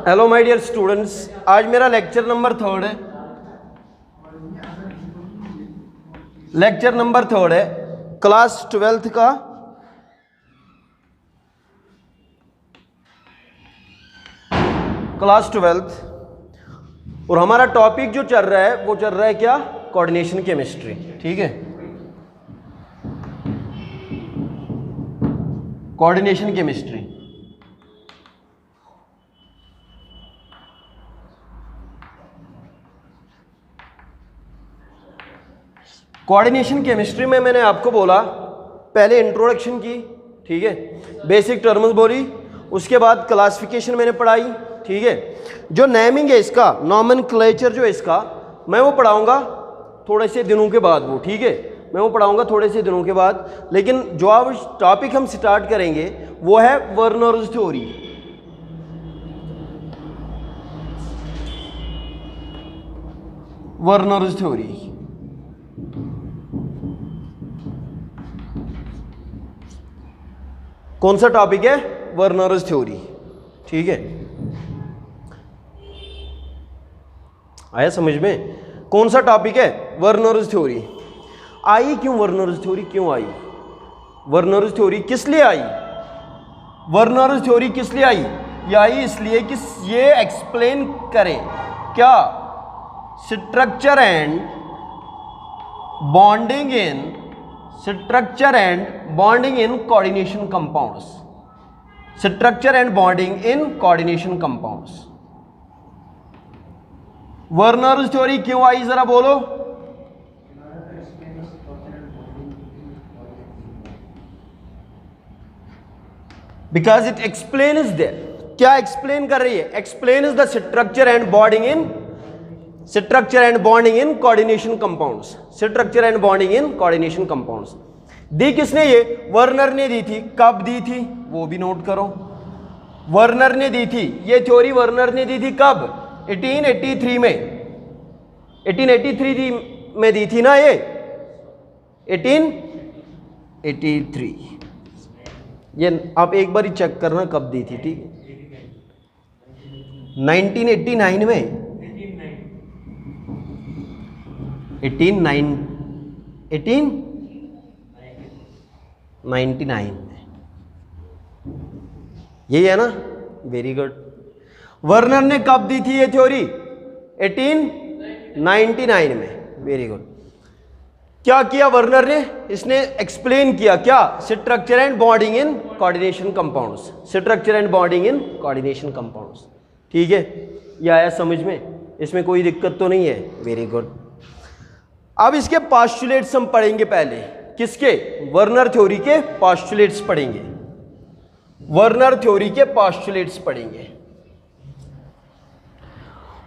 Hello my dear students, आज मेरा lecture number 3 है। लेक्चर नंबर 3 है क्लास 12th का। क्लास 12th और हमारा टॉपिक जो चल रहा है वो चल रहा है क्या? Coordination chemistry. ठीक है, कोऑर्डिनेशन केमिस्ट्री। कोऑर्डिनेशन केमिस्ट्री में मैंने आपको बोला, पहले इंट्रोडक्शन की, ठीक है, बेसिक टर्म्स बोली, उसके बाद क्लासिफिकेशन मैंने पढ़ाई। ठीक है, जो नेमिंग है इसका, नॉमेनक्लेचर जो है इसका, मैं वो पढ़ाऊंगा थोड़े से दिनों के बाद। वो ठीक है, मैं वो पढ़ाऊंगा थोड़े से दिनों के बाद। लेकिन जो अब टॉपिक हम स्टार्ट करेंगे वो है वर्नर्स थ्योरी। वर्नर्स थ्योरी कौन सा टॉपिक है? Werner's theory. ठीक है, आया समझ में? कौन सा टॉपिक है? Werner's theory. आई क्यों वर्नर्स थ्योरी क्यों आई? वर्नर्स थ्योरी किस लिए आई? वर्नर्स थ्योरी किस लिए आई? ये आई इसलिए कि ये एक्सप्लेन करें क्या? Structure and bonding in structure and bonding in coordination compounds. Structure and bonding in coordination compounds. Werner's theory क्यों आई जरा बोलो? Because it explain is there. क्या एक्सप्लेन कर रही है? Explain is the structure and bonding in structure and bonding in coordination compounds. Structure and bonding in coordination compounds दी किसने? ये वर्नर ने दी थी। कब दी थी वो भी नोट करो। वर्नर ने दी थी ये थ्योरी। वर्नर ने दी थी कब? 1883 में। 1883 में दी थी ना ये, 1883। ये आप एक बार ही चेक करना कब दी थी। ठीक, 1989 में। 1899 में। यही है ना? Very good. वर्नर ने कब दी थी ये थ्योरी? 1899 में। Very good. क्या किया वर्नर ने? इसने एक्सप्लेन किया क्या? Structure and bonding in coordination compounds. Structure and bonding in coordination compounds. ठीक है, ये आया समझ में? इसमें कोई दिक्कत तो नहीं है? Very good. अब इसके पोस्टुलेट्स हम पढ़ेंगे पहले। किसके? वर्नर थ्योरी के पोस्टुलेट्स पढ़ेंगे। वर्नर थ्योरी के पोस्टुलेट्स पढ़ेंगे।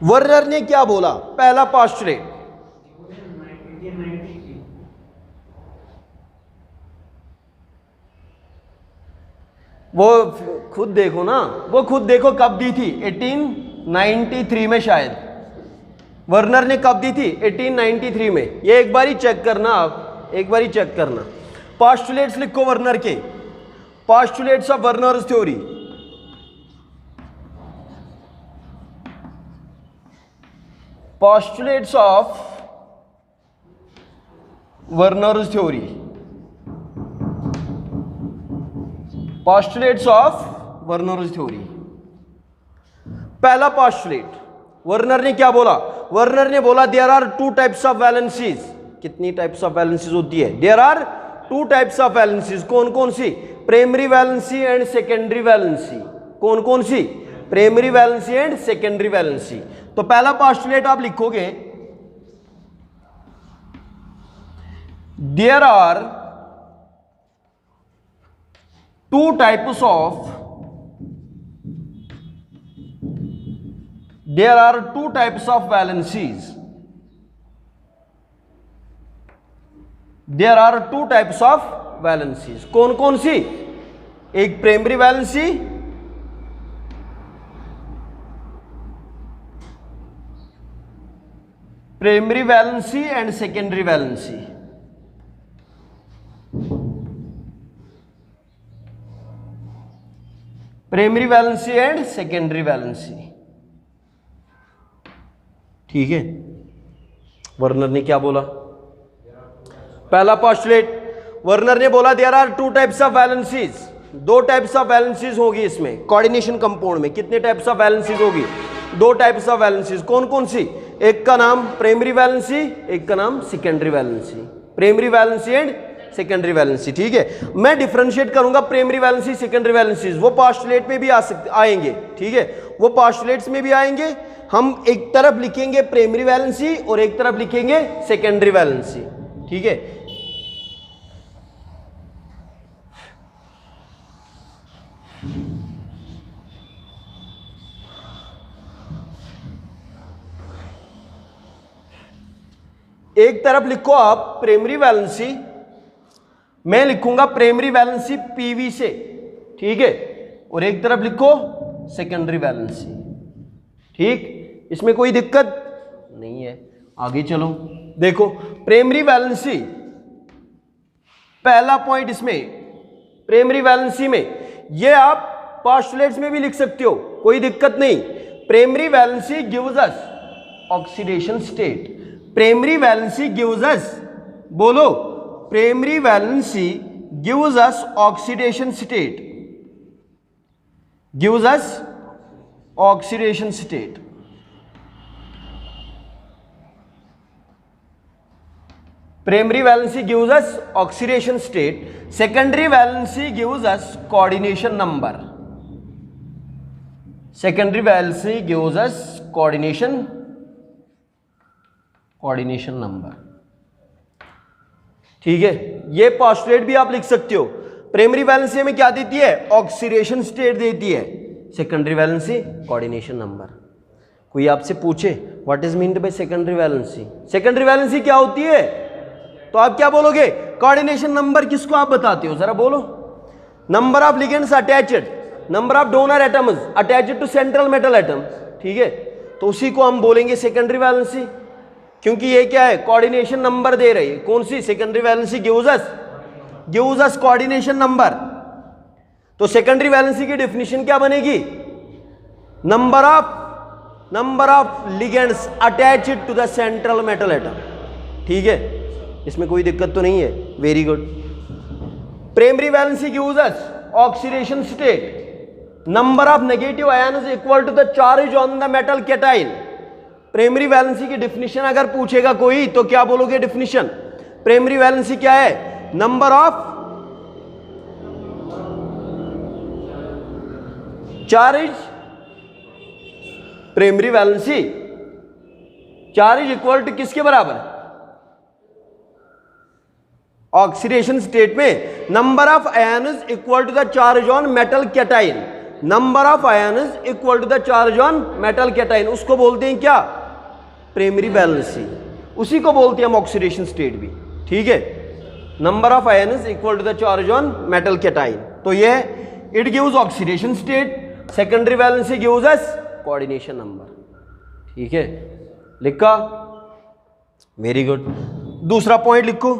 वर्नर ने क्या बोला? पहला पोस्टुलेट, वो खुद देखो ना, वो खुद देखो कब दी थी? 1893 में शायद। वर्नर ने कब दी थी? 1893 में। ये एक बार ही चेक करना, आप एक बार ही चेक करना। पोस्टुलेट्स लिखो वर्नर के। Postulates of Werner's theory. Postulates of Werner's theory. Postulates of Werner's theory. पहला पोस्टुलेट, वर्नर ने क्या बोला? वर्नर ने बोला there are two types of valencies. कितनी टाइप्स ऑफ वैलेंसीज होती है? There are two types of valencies. कौन कौन सी? Primary valency and secondary valency. कौन कौन सी? Primary valency and secondary valency. तो पहला पोस्टुलेट आप लिखोगे, there are two types of there are two types of valencies. There are two types of valencies. कौन कौन सी? एक primary valency, primary valency and secondary valency. Primary valency and secondary valency. ठीक है, Werner ने क्या बोला? पहला पोस्टुलेट वर्नर ने बोला there are two types of valencies, दो टाइप्स ऑफ वैलेंसीज होगी इसमें कोऑर्डिनेशन कंपाउंड में। कितने टाइप्स ऑफ वैलेंसीज होगी? दो टाइप्स ऑफ वैलेंसीज। कौन कौन सी? एक का नाम प्राइमरी वैलेंसी, एक का नाम secondary valency. Primary valency and secondary valency. ठीक है, मैं डिफरेंशिएट करूंगा प्राइमरी वैलेंसी सेकेंडरी वैलेंसीज, वो पोस्टुलेट में भी आएंगे। ठीक है, वो पोस्टुलेट्स में भी आएंगे। हम एक तरफ लिखेंगे प्राइमरी वैलेंसी और एक तरफ लिखेंगे सेकेंडरी वैलेंसी। ठीक है, एक तरफ लिखो आप प्राइमरी वैलेंसी, मैं लिखूंगा प्राइमरी वैलेंसी पीवी से। ठीक है, और एक तरफ लिखो सेकेंडरी वैलेंसी। ठीक, इसमें कोई दिक्कत नहीं है। आगे चलो, देखो प्राइमरी वैलेंसी, पहला पॉइंट इसमें प्राइमरी वैलेंसी में, ये आप पोस्टुलेट्स में भी लिख सकते हो, कोई दिक्कत नहीं। Primary valency gives us oxidation state. Primary valency gives us, बोलो, primary valency gives us oxidation state, gives us oxidation state. Primary valency gives us oxidation state, secondary valency gives us coordination number. Secondary valency gives us coordination number. ठीक है, ये postulate भी आप लिख सकते हो। Primary valency में क्या देती है? ऑक्सीडेशन स्टेट देती है। Secondary valency coordination number. कोई आपसे पूछे what is meant by secondary valency, secondary valency क्या होती है, तो आप क्या बोलोगे? कोऑर्डिनेशन नंबर किसको आप बताते हो, जरा बोलो? Number of ligands attached, number of donor atoms attached to central metal atom. ठीक है, तो उसी को हम बोलेंगे सेकेंडरी वैलेंसी, क्योंकि ये क्या है? कोऑर्डिनेशन नंबर दे रही है। कौन सी? Secondary valency gives us coordination number. तो सेकेंडरी वैलेंसी की डेफिनेशन क्या बनेगी? Number of ligands attached to the central metal atom. ठीक है, इसमें कोई दिक्कत तो नहीं है? Very good. Primary valency gives us oxidation state, number of negative ion equal to the charge on the metal cation. Primary valency की definition अगर पूछेगा कोई तो क्या बोलोगे डेफिनेशन? प्राइमरी वैलेंसी क्या है? Number of charge, primary valency charge equal to किसके बराबर? ऑक्सीडेशन स्टेट में number of ions equal to the charge on metal cation. Number of ions equal to the charge on metal cation, उसको बोलते हैं क्या? Primary valency. उसी को बोलते हैं हम ऑक्सीडेशन स्टेट भी। ठीक है, number of ions equal to the charge on metal cation. तो ये it gives oxidation state, secondary valency gives us coordination number. ठीक है, लिखा? Very good. दूसरा पॉइंट लिखो,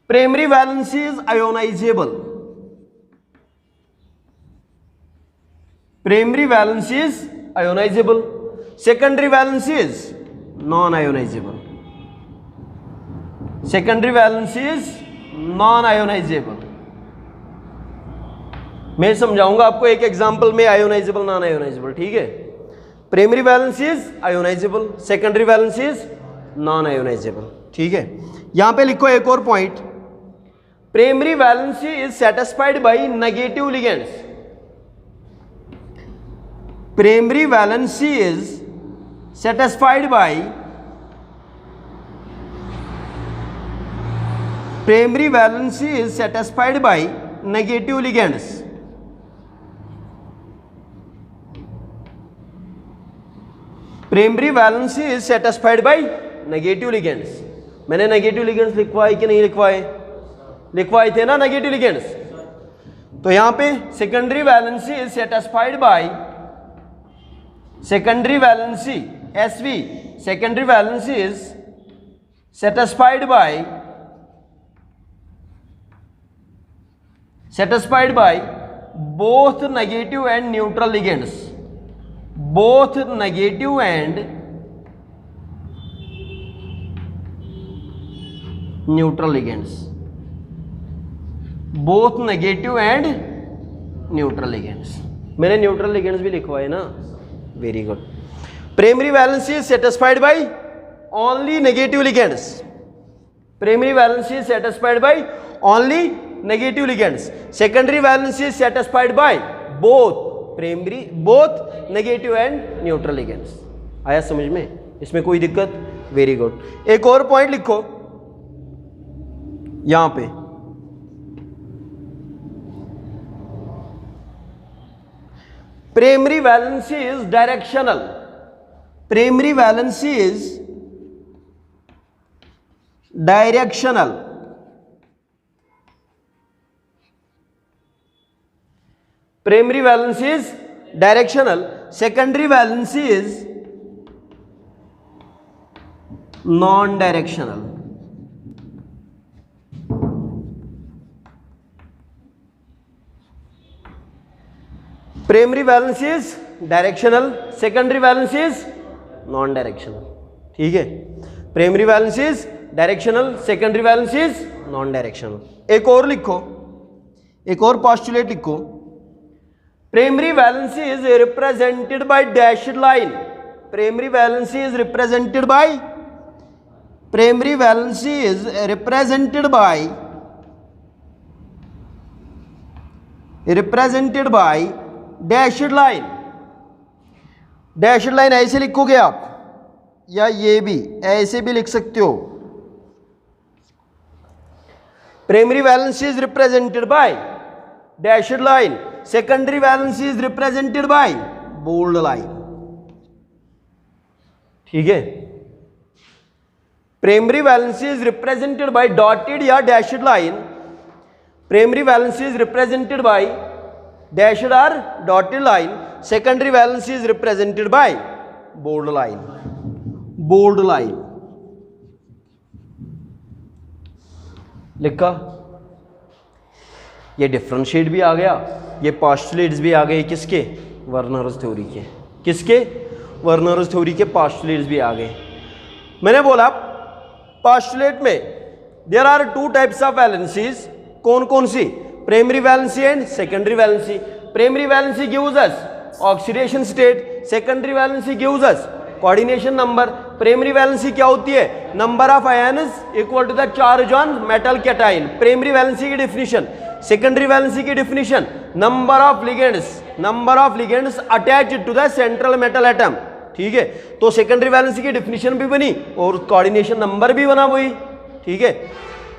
primary valency is ionizable. Primary valency is ionizable, secondary valency is non ionizable. Secondary valency is non ionizable. मैं समझाऊंगा आपको एक example में आयोनाइजेबल नॉन आयोनाइजेबल। ठीक है, primary valency is ionizable, secondary valency is non ionisable. ठीक है, यहां पे लिखो एक और point, primary valency is satisfied by negative ligands. Primary valency is satisfied by primary valency is satisfied by negative ligands. Primary valency is satisfied by negative ligands. मैंने negative ligands लिखवाए कि नहीं लिखवाए? लिखवाए थे ना नेगेटिव लिगेंड्स। तो यहां पे secondary valency is satisfied by, secondary valency SV, secondary valency is satisfied by both negative and neutral ligands, both negative and neutral ligands, both negative and neutral ligands. मैंने न्यूट्रल लिगेंड्स भी लिखवाए ना, very good. Primary valency is satisfied by only negative ligands, primary valency is satisfied by only negative ligands, secondary valency is satisfied by both primary, both negative and neutral ligands. आया समझ में? इसमें कोई दिक्कत? Very good. एक और point लिखो यहां पे, primary valency is directional, primary valency is directional, primary valency is directional, secondary valency is non directional. Primary valency is directional, secondary valency is non directional. ठीक है, primary valency is directional, secondary valency is non directional. एक और लिखो, एक और postulate लिखो, primary valency is represented by dashed line, primary valency is represented bye, primary valency is represented by dashed line. Dashed line ऐसे लिखोगे आप, या ये भी ऐसे भी लिख सकते हो. Primary valency is represented by dashed line, secondary valency is represented by bold line. ठीक है, primary valency is represented by dotted या dashed line, primary valency is represented by dashed और dotted line, secondary valency is represented by bold line, bold line. लिखा? ये differentiate भी आ गया, ये postulates भी आ गए. किसके? वर्नर्स थ्योरी के. किसके? वर्नर्स थ्योरी के पोस्टुलेट्स भी आ गए. मैंने बोला पोस्टुलेट में there are two types of valencies. कौन कौन सी? Primary valency and secondary valency. Primary valency gives us oxidation state, secondary valency gives us coordination number. Primary valency क्या होती है? Number of ions equal to the charge on metal cation. Primary valency की definition. Secondary valency की definition, number of ligands attached to the central metal atom. ठीक है, तो secondary valency की definition भी बनी और कोऑर्डिनेशन नंबर भी बना वही. ठीक है,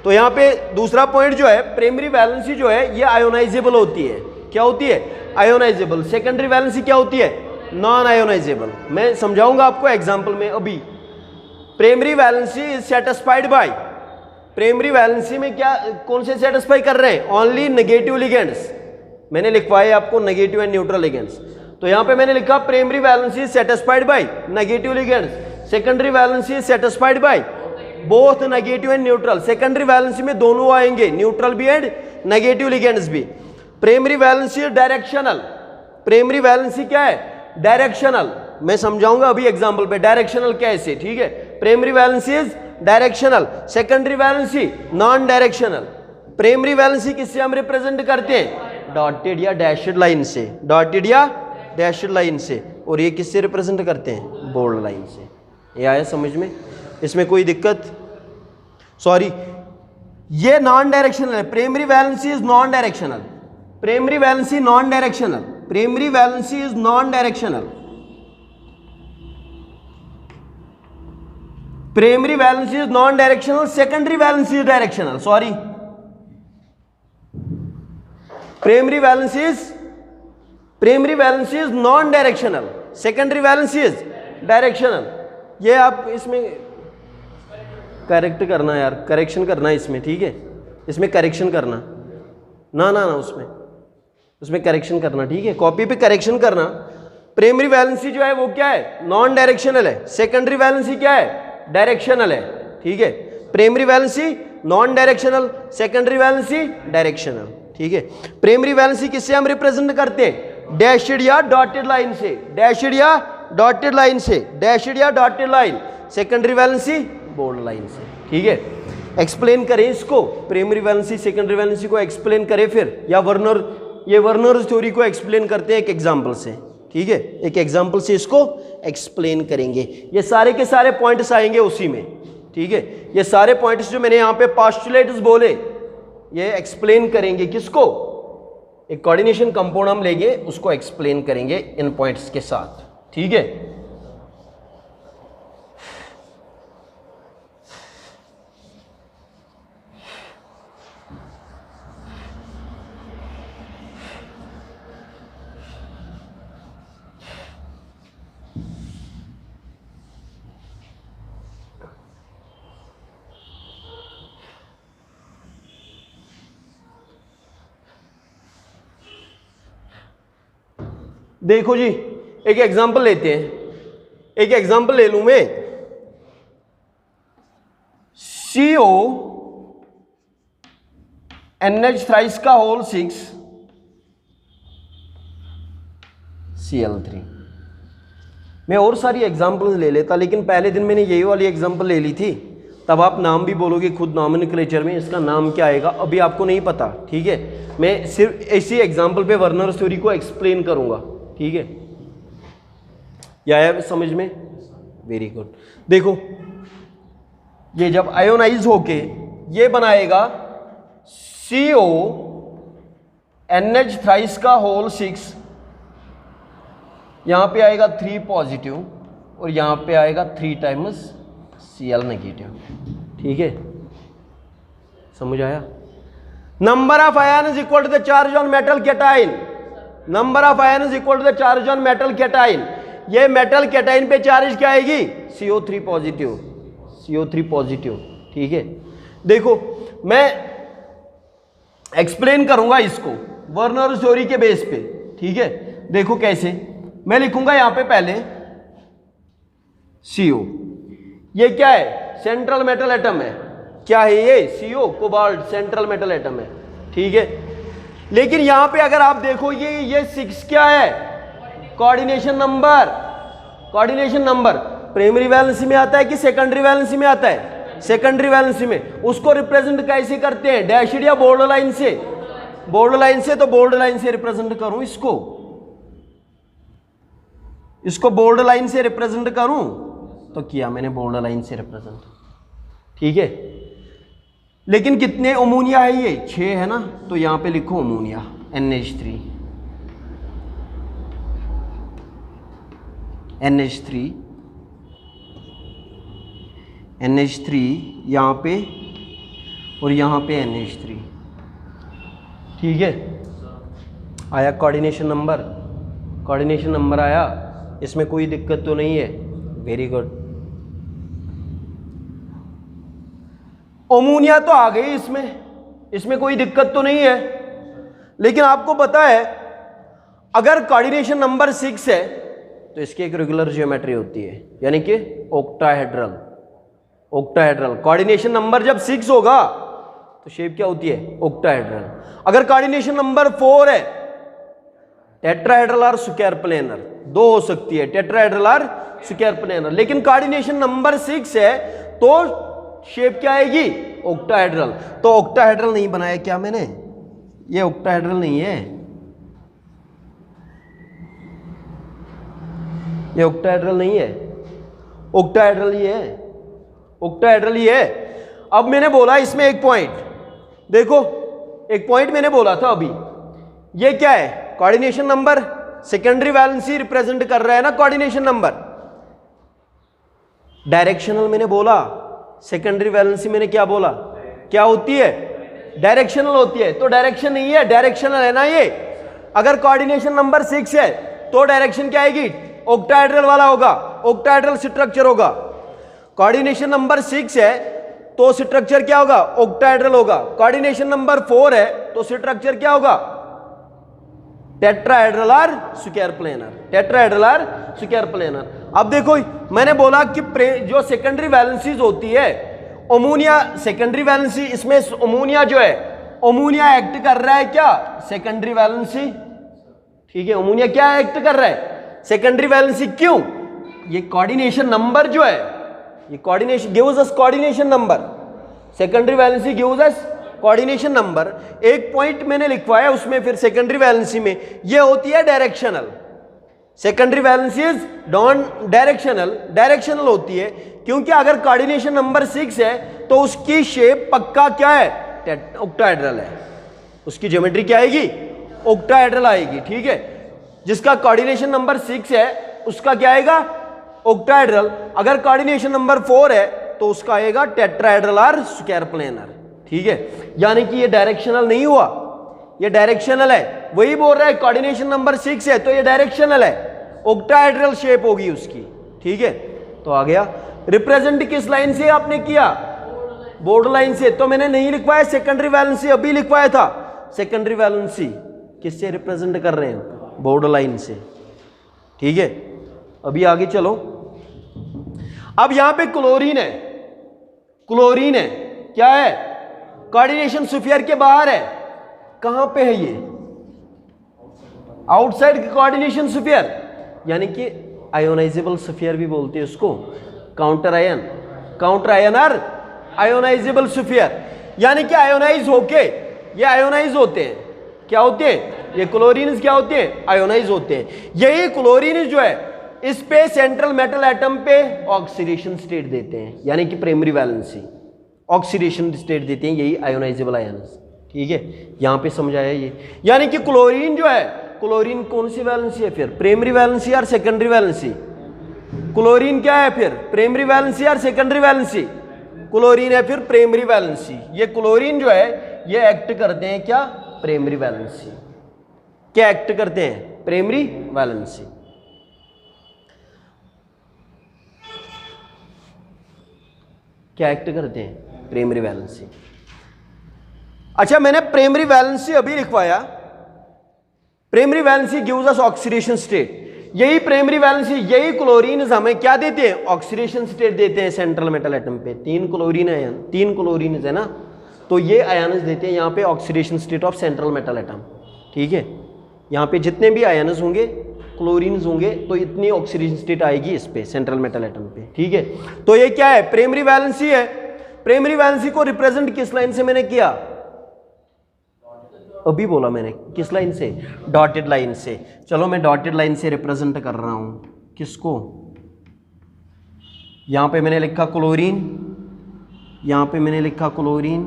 तो यहां पे दूसरा पॉइंट जो है, प्राइमरी वैलेंसी जो है ये आयोनाइजेबल होती है. क्या होती है? आयोनाइजेबल. सेकेंडरी वैलेंसी क्या होती है? Non ionizable. मैं समझाऊंगा आपको एग्जांपल में. अभी primary valency is satisfied by, primary valency में क्या कौन से सेटिस्फाई कर रहे हैं? Only negative ligands. मैंने लिखवाए आपको नेगेटिव एंड न्यूट्रल लिगेंड्स. तो यहां पे मैंने लिखा primary valency is satisfied by negative ligands, secondary valency is satisfied by both negative and neutral. Secondary valency में दोनों आएंगे, न्यूट्रल भी एंड नेगेटिव लिगेंड्स भी. Primary valency directional. Primary valency क्या है? डायरेक्शनल. मैं समझाऊंगा अभी एग्जांपल पे डायरेक्शनल कैसे. ठीक है, primary valency is directional, secondary valency non directional. Primary valency किससे हम रिप्रेजेंट करते हैं? डॉटेड या डैश्ड लाइन से, डॉटेड या डैश्ड लाइन से. और ये किससे रिप्रेजेंट करते हैं? बोल्ड लाइन से. ये आया समझ में? इसमें कोई दिक्कत? सॉरी, ये नॉन डायरेक्शनल है. Primary valency is non directional, primary valency non directional, primary valency is non directional, primary valency is non directional, secondary valency is directional. Sorry, primary valency is non directional, secondary valency is directional. ये आप इसमें correct करना यार, correction करना इसमें. ठीक है, इसमें करेक्शन करना ना ना ना, उसमें करेक्शन करना. ठीक है, कॉपी पे करेक्शन करना. प्राइमरी वैलेंसी जो है वो क्या है? नॉन डायरेक्शनल है. सेकेंडरी वैलेंसी क्या है? डायरेक्शनल है. ठीक है, primary valency non directional, secondary valency directional. ठीक है। प्राइमरी वैलेंसी किससे हम रिप्रेजेंट करते हैं? डैशड या डॉटेड लाइन से, डैशड या डॉटेड लाइन से, डैशड या dotted line. Secondary valency bold line से, ठीक है। एक्सप्लेन करें इसको, प्राइमरी वैलेंसी सेकेंडरी वैलेंसी को एक्सप्लेन करें फिर, या वर्नर थ्योरी को एक्सप्लेन करते हैं एक एग्जांपल से, ठीक है। एक एग्जांपल से इसको एक्सप्लेन करेंगे। ये सारे के सारे पॉइंट्स आएंगे उसी में, ठीक है। ये सारे पॉइंट्स जो मैंने यहाँ पे पोस्टुलेट्स बोले, ये एक्सप्लेन करेंगे किसको? एक कोऑर्डिनेशन कंपाउंड हम लेंगे, उसको एक्सप्लेन करेंगे इन पॉइंट्स के साथ, ठीक है। देखो जी, एक एग्जांपल लेते हैं, एक एग्जांपल ले लूं मैं। CO NH थ्राइस का होल 6 Cl3। मैं और सारी एग्जांपल्स ले लेता, लेकिन पहले दिन मैंने यही वाली एग्जांपल ले ली थी, तब आप नाम भी बोलोगे खुद नॉमेनक्लेचर में, इसका नाम क्या आएगा अभी आपको नहीं पता, ठीक है। मैं सिर्फ इसी एग्जांपल पे वर्नर थ्योरी को एक्सप्लेन करूंगा, ठीक है। या आया समझ में? Very good. देखो, ये जब आयोनाइज होके ये बनाएगा CO NH थ्राइस का होल 6, यहां पे आएगा 3 पॉजिटिव और यहां पे आएगा 3 टाइम्स Cl नेगेटिव, ठीक है। समझ आया? Number of ion is equal to the charge on metal cation. Number of ion is equal to the charge on metal cation. ये मेटल कैटाइन पे चार्ज क्या आएगी? CO3 पॉजिटिव, CO3 पॉजिटिव, ठीक है। देखो, मैं एक्सप्लेन करूंगा इसको वर्नर थ्योरी के बेस पे, ठीक है। देखो कैसे, मैं लिखूंगा यहां पे पहले CO, ये क्या है? सेंट्रल मेटल एटम है। क्या है ये? CO cobalt central metal atom है, ठीक है। लेकिन यहां पे अगर आप देखो, ये 6 क्या है? Coordination number. Coordination number primary valency में आता है कि सेकेंडरी वैलेंसी में आता है? सेकेंडरी वैलेंसी में। उसको रिप्रेजेंट कैसे करते हैं? डैशड या बोल्ड लाइन से? बोल्ड लाइन से। तो बोल्ड लाइन से रिप्रेजेंट करूं इसको बोल्ड लाइन से रिप्रेजेंट करूं, तो किया मैंने बोल्ड लाइन से रिप्रेजेंट, ठीक है। लेकिन कितने अमोनिया है? ये 6 है ना, तो यहां पे लिखो अमोनिया NH3, NH3 यहां पे और यहां पे NH3, ठीक है। आया कोऑर्डिनेशन नंबर? कोऑर्डिनेशन नंबर आया, इसमें कोई दिक्कत तो नहीं है? Very good. अमोनिया तो आ गई इसमें कोई दिक्कत तो नहीं है। लेकिन आपको पता है, अगर कोऑर्डिनेशन नंबर 6 है तो इसकी एक रेगुलर ज्योमेट्री होती है, यानी कि ऑक्टाहेड्रल। कोऑर्डिनेशन नंबर जब 6 होगा तो शेप क्या होती है? ऑक्टाहेड्रल। अगर कोऑर्डिनेशन नंबर 4 है, टेट्राहेड्रल और स्क्वायर प्लेनर, 2 हो सकती है, टेट्राहेड्रल और स्क्वायर प्लेनर। लेकिन कोऑर्डिनेशन नंबर 6 है तो शेप क्या आएगी? ऑक्टाहेड्रल। तो ऑक्टाहेड्रल नहीं बनाया क्या मैंने? ये ऑक्टाहेड्रल नहीं है, ये ऑक्टाहेड्रल नहीं है, ऑक्टाहेड्रल ही है, ऑक्टाहेड्रल ही है। अब मैंने बोला इसमें एक पॉइंट, देखो एक पॉइंट मैंने बोला था अभी, ये क्या है? Coordination number secondary valency represent कर रहा है ना कोऑर्डिनेशन नंबर। डायरेक्शनल मैंने बोला, सेकेंडरी वैलेंसी मैंने क्या बोला? क्या होती है? डायरेक्शनल होती है। तो डायरेक्शन नहीं है, डायरेक्शनल है ना ये। अगर कोऑर्डिनेशन नंबर 6 है तो डायरेक्शन क्या आएगी? ऑक्टाहेड्रल वाला होगा, ऑक्टाहेड्रल स्ट्रक्चर होगा। कोऑर्डिनेशन नंबर 6 है तो स्ट्रक्चर क्या होगा? ऑक्टाहेड्रल होगा। कोऑर्डिनेशन नंबर 4 है तो स्ट्रक्चर क्या होगा? टेट्राहेड्रल और स्क्वायर प्लेनर, टेट्राहेड्रल और स्क्वायर प्लेनर। अब देखो, मैंने बोला कि जो सेकेंडरी वैलेंसीज होती है, अमोनिया सेकेंडरी वैलेंसी, इसमें अमोनिया जो है, अमोनिया एक्ट कर रहा है क्या, सेकेंडरी वैलेंसी, ठीक है, अमोनिया क्या एक्ट कर रहा है, सेकेंडरी वैलेंसी। क्यों, ये कोऑर्डिनेशन नंबर जो है, ये coordination gives us coordination number, secondary valency gives us coordination number. एक पॉइंट मैंने लिखवाया उसमें, फिर सेकेंडरी वैलेंसी में ये होती है directional, secondary valency is non directional, directional होती है क्योंकि अगर कोऑर्डिनेशन नंबर 6 है तो उसकी शेप पक्का क्या है, ऑक्टाहेड्रल है, उसकी ज्योमेट्री क्या आएगी, ऑक्टाहेड्रल आएगी, ठीक है। जिसका कोऑर्डिनेशन नंबर 6 है उसका क्या आएगा, ऑक्टाहेड्रल। अगर कोऑर्डिनेशन नंबर 4 है तो उसका आएगा टेट्राहेड्रल और स्क्वायर प्लेनर, ठीक है। यानी कि ये डायरेक्शनल नहीं हुआ, ये डायरेक्शनल है, वही बोल रहा है कोऑर्डिनेशन नंबर 6 है तो ये डायरेक्शनल है, ऑक्टाहेड्रल शेप होगी उसकी, ठीक है। तो आ गया, रिप्रेजेंट किस लाइन से आपने किया, बॉर्डर लाइन से, तो मैंने नहीं लिखवाया सेकेंडरी वैलेंसी, अभी लिखवाया था सेकेंडरी वैलेंसी किससे रिप्रेजेंट कर रहे हैं, बॉर्डर लाइन से, ठीक है। अभी आगे चलो, अब यहां पे क्लोरीन है, क्लोरीन है, क्या है, कोऑर्डिनेशन स्फीयर के बाहर है, कहां पे है ये, आउटसाइड कोऑर्डिनेशन स्फीयर, यानी कि आयोनाइजेबल स्फीयर भी बोलते हैं उसको, काउंटर आयन, काउंटर आयन और आयोनाइजेबल स्फीयर, यानी कि आयोनाइज होके, ये आयोनाइज होते हैं, क्या होते हैं, ये क्लोरीन क्या होते हैं, आयोनाइज होते हैं। यही क्लोरीन जो है इस पे सेंट्रल मेटल एटम पे ऑक्सीडेशन स्टेट देते हैं, यानी कि प्राइमरी वैलेंसी, ऑक्सीडेशन स्टेट देते हैं, यही आयोनाइजेबल आयन्स, ठीक है। यहां पे समझाया ये, यानी कि क्लोरीन जो है, क्लोरीन कौन सी वैलेंसी है फिर, प्राइमरी वैलेंसी और सेकेंडरी वैलेंसी, क्लोरीन क्या है फिर, प्राइमरी वैलेंसी और सेकेंडरी वैलेंसी, क्लोरीन है फिर प्राइमरी वैलेंसी। ये क्लोरीन जो है ये एक्ट करते हैं क्या, प्राइमरी वैलेंसी, क्या एक्ट करते हैं, प्राइमरी वैलेंसी। क्या एक्ट करते हैं, प्राइमरी वैलेंसी। अच्छा, मैंने प्राइमरी वैलेंसी अभी लिखवाया, primary valency gives us oxidation state, यही प्राइमरी वैलेंसी, यही क्लोरीन हमें क्या देते हैं, ऑक्सीडेशन स्टेट देते हैं सेंट्रल मेटल एटम पे। 3 क्लोरीन है, 3 क्लोरीन है ना, तो ये आयन्स देते हैं यहाँ पे oxidation state of central metal atom, ठीक है। यहाँ पे जितने भी आयन्स होंगे, क्लोरीन होंगे, तो इतनी ऑक्सीडेशन स्टेट आएगी इस पे सेंट्रल मेटल एटम पे, ठीक है। तो ये क्या है, प्राइमरी वैलेंसी है। प्राइमरी वैलेंसी को रिप्रेजेंट किस लाइन से मैंने किया, अभी बोला मैंने, किस लाइन से, डॉटेड लाइन से। चलो मैं डॉटेड लाइन से रिप्रेजेंट कर रहा हूं, किसको, यहां पे मैंने लिखा क्लोरीन, यहां पे मैंने लिखा क्लोरीन,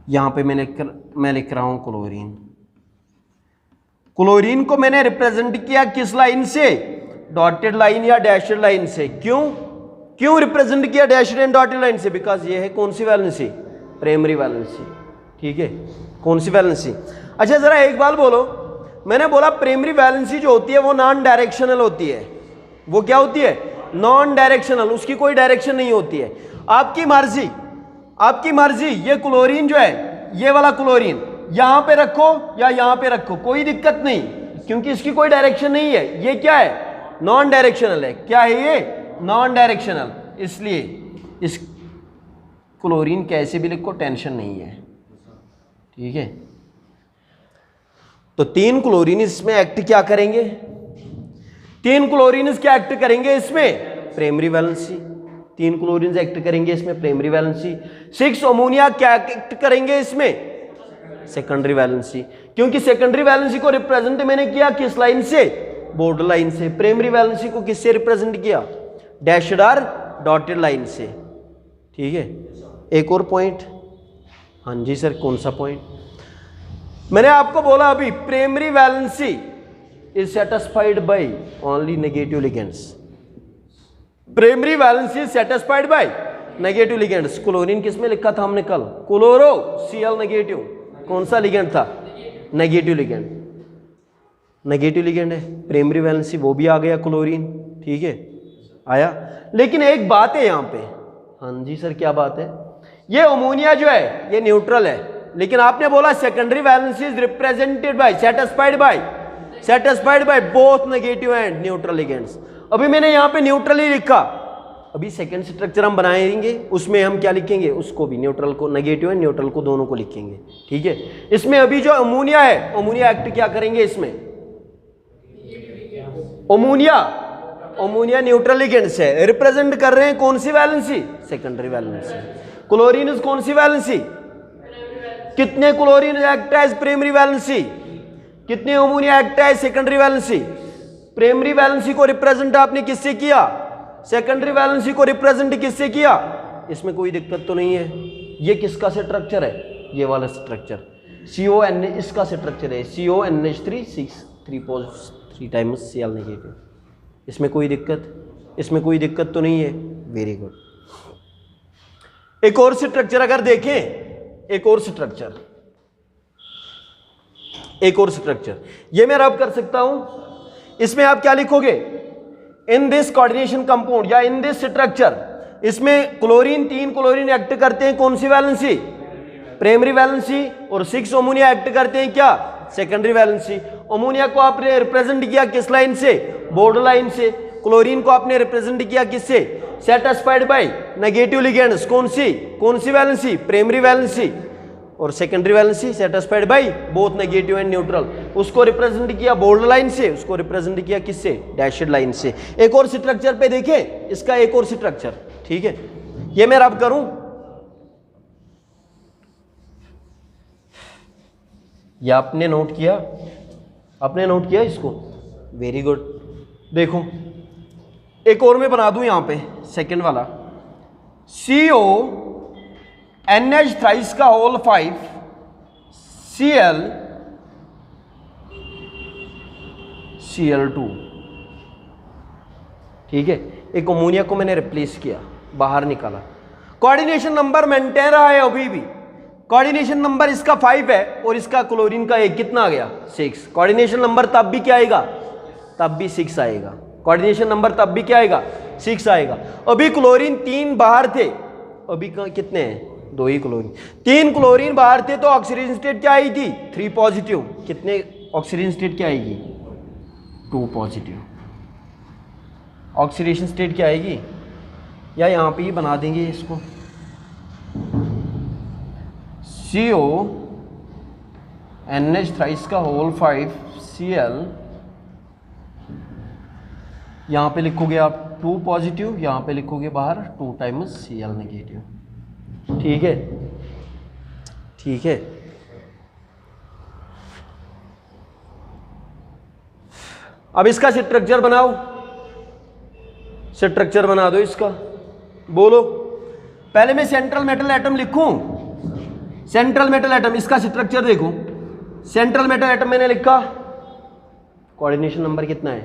यहां पे मैं लिख रहा हूं क्लोरीन। क्लोरीन को मैंने रिप्रेजेंट किया किस लाइन से, डॉटेड लाइन या डैशड लाइन से। क्यों रिप्रेजेंट किया डैशड एंड डॉटेड लाइन से, बिकॉज ये है कौन सी वैलेंसी, प्राइमरी वैलेंसी, ठीक है। कौन सी वैलेंसी, अच्छा जरा एक बात बोलो, मैंने बोला प्राइमरी वैलेंसी जो होती है वो नॉन डायरेक्शनल होती है, वो क्या होती है, नॉन डायरेक्शनल, उसकी कोई डायरेक्शन नहीं होती है, आपकी मर्जी, आपकी मर्जी। ये क्लोरीन जो है, ये वाला क्लोरीन यहां पे रखो या यहां पे रखो, कोई दिक्कत नहीं, क्योंकि इसकी कोई डायरेक्शन नहीं है, ये क्या है, नॉन डायरेक्शनल है। क्या है ये, नॉन डायरेक्शनल, इसलिए इस क्लोरीन कैसे भी लिखो टेंशन नहीं है, ठीक है। तो 3 क्लोरीन इसमें एक्ट क्या करेंगे, 3 क्लोरीन क्या एक्ट करेंगे इसमें, प्राइमरी वैलेंसी, 3 क्लोरीन एक्ट करेंगे इसमें प्राइमरी वैलेंसी। 6 अमोनिया क्या एक्ट करेंगे इसमें, सेकेंडरी वैलेंसी, क्योंकि सेकेंडरी वैलेंसी को रिप्रेजेंट मैंने किया किस लाइन से, बॉर्डर लाइन से। प्राइमरी वैलेंसी को किससे रिप्रेजेंट किया, डैशड और डॉटेड लाइन से, ठीक है। एक और पॉइंट, हाँ जी सर, कौन सा पॉइंट, मैंने आपको बोला अभी, primary valency is satisfied by only negative ligands, primary valency is satisfied by negative ligands. Chlorine किस में लिखा था हमने कल, क्लोरो Cl नेगेटिव, कौन सा लिगेंड था, नेगेटिव लिगेंड, नेगेटिव लिगेंड है, प्राइमरी वैलेंसी वो भी आ गया क्लोरीन, ठीक है, आया। लेकिन एक बात है यहाँ पे, हाँ जी सर क्या बात है, ये अमोनिया जो है ये न्यूट्रल है, लेकिन आपने बोला secondary valency is represented bye, satisfied by both negative and neutral ligands. अभी मैंने यहां पे न्यूट्रल ही लिखा, अभी सेकंड स्ट्रक्चर हम बनाएंगे, उसमें हम क्या लिखेंगे, उसको भी न्यूट्रल को, नेगेटिव एंड न्यूट्रल को दोनों को लिखेंगे, ठीक है। इसमें अभी जो अमोनिया है, अमोनिया एक्ट क्या करेंगे इसमें, अमोनिया न्यूट्रल लिगेंड्स है, रिप्रेजेंट कर रहे हैं कौन सी valency, secondary valency. Chlorine is कौन सी वैलेंसी, कितने chlorine act as primary valency, कितने ammonia act as secondary valency. Primary valency को रिप्रेजेंट आपने किससे किया, सेकेंडरी वैलेंसी को रिप्रेजेंट किससे किया, इसमें कोई दिक्कत तो नहीं है। ये किसका स्ट्रक्चर है, ये वाला स्ट्रक्चर CON, इसका स्ट्रक्चर है CONH3 3 टाइम्स Cl नेगेटिव। इसमें कोई दिक्कत तो नहीं है, वेरी गुड। एक और स्ट्रक्चर अगर देखें, एक और स्ट्रक्चर ये मैं रब कर सकता हूं। इसमें आप क्या लिखोगे, इन दिस कोऑर्डिनेशन कंपाउंड या इन दिस स्ट्रक्चर, इसमें क्लोरीन 3 क्लोरीन एक्ट करते हैं कौन सी वैलेंसी, प्राइमरी वैलेंसी, और 6 अमोनिया एक्ट करते हैं क्या, सेकेंडरी वैलेंसी। अमोनिया को आपने रिप्रेजेंट किया किस लाइन से, बॉर्डर लाइन से। क्लोरीन को आपने रिप्रेजेंट किया किससे, सेटिस्फाइड बाय नेगेटिव लिगेंड्स, कौन सी वैलेंसी, प्राइमरी वैलेंसी, और secondary valency satisfied by both negative and neutral. उसको रिप्रेजेंट किया बॉर्डर लाइन से, उसको रिप्रेजेंट किया किससे, डैशड लाइन से। एक और स्ट्रक्चर पे देखें, इसका एक और स्ट्रक्चर, ठीक है, ये मैं रब करूं, या आपने नोट किया इसको, वेरी गुड। देखो एक और मैं बना दूं यहां पे, सेकंड वाला CONH थ्राइस का होल 5 Cl2, ठीक है। एक अमोनिया को मैंने रिप्लेस किया, बाहर निकाला, कोऑर्डिनेशन नंबर मेंटेन रहा है अभी भी। कोऑर्डिनेशन नंबर इसका 5 है और इसका क्लोरीन का एक कितना आ गया, 6। कोऑर्डिनेशन नंबर तब भी क्या आएगा, तब भी 6 आएगा। कोऑर्डिनेशन नंबर तब भी क्या आएगा, 6 आएगा। अभी क्लोरीन 3 बाहर थे, अभी कितने हैं, 2 ही क्लोरीन। 3 क्लोरीन बाहर थे तो ऑक्सीजन स्टेट क्या आई थी, 3 पॉजिटिव। कितने ऑक्सीजन स्टेट क्या आएगी, 2 पॉजिटिव। ऑक्सीडेशन स्टेट क्या आएगी, या यहाँ पे ही बना देंगे इसको, CONH थ्राइस का होल 5 Cl, यहाँ पे लिखोगे आप 2 पॉजिटिव, यहाँ पे लिखोगे बाहर 2 टाइम्स Cl नेगेटिव, ठीक है। अब इसका स्ट्रक्चर बना दो इसका, बोलो। पहले मैं सेंट्रल मेटल एटम लिखूं, सेंट्रल मेटल एटम, इसका स्ट्रक्चर देखो। सेंट्रल मेटल एटम मैंने लिखा, कोऑर्डिनेशन नंबर कितना है,